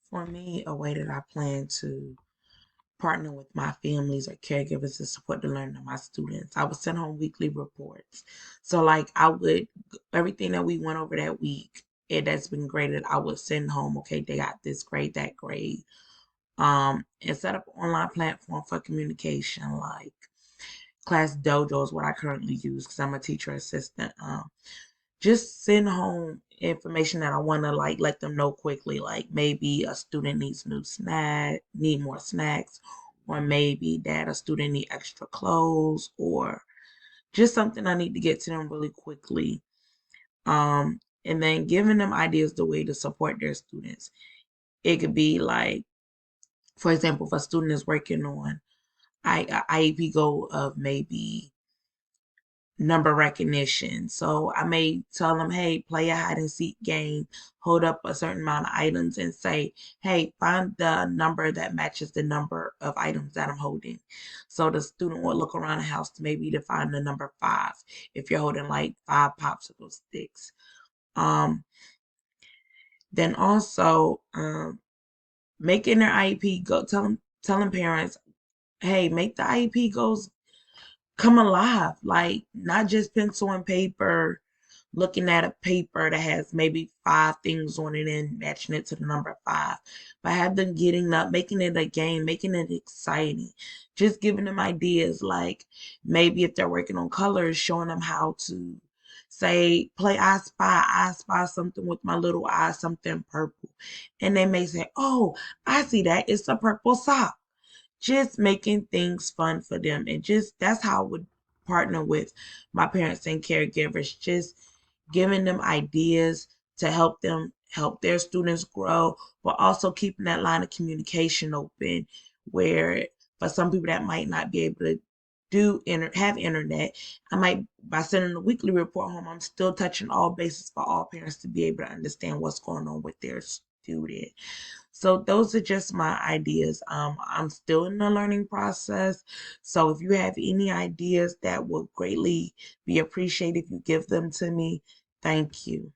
For me, a way that I plan to partner with my families or caregivers to support the learning of my students, I would send home weekly reports. So, like, I would, everything that we went over that week, that's been graded, I would send home, okay, they got this grade, that grade. And set up an online platform for communication, like Class Dojo is what I currently use because I'm a teacher assistant. Just send home information that I want to like let them know quickly. Like maybe a student needs need more snacks, or maybe that a student need extra clothes, or just something I need to get to them really quickly. And then giving them ideas the way to support their students. It could be like, for example, if a student is working on IEP goal of maybe number recognition. So I may tell them, hey, play a hide and seek game, hold up a certain amount of items and say, hey, find the number that matches the number of items that I'm holding. So the student will look around the house to maybe to find the number five if you're holding like five popsicle sticks. Um, then also making their IEP go telling parents, hey, make the IEP goals come alive. Like not just pencil and paper, looking at a paper that has maybe five things on it and matching it to the number five. But have them getting up, making it a game, making it exciting. Just giving them ideas like maybe if they're working on colors, showing them how to say, play I spy something with my little eye, something purple. And they may say, oh, I see that. It's a purple sock. Just making things fun for them, and just that's how I would partner with my parents and caregivers, just giving them ideas to help them help their students grow, but also keeping that line of communication open, where for some people that might not be able to have internet, I might, by sending a weekly report home, I'm still touching all bases for all parents to be able to understand what's going on with their student. So those are just my ideas. I'm still in the learning process. So if you have any ideas, that would greatly be appreciated if you give them to me. Thank you.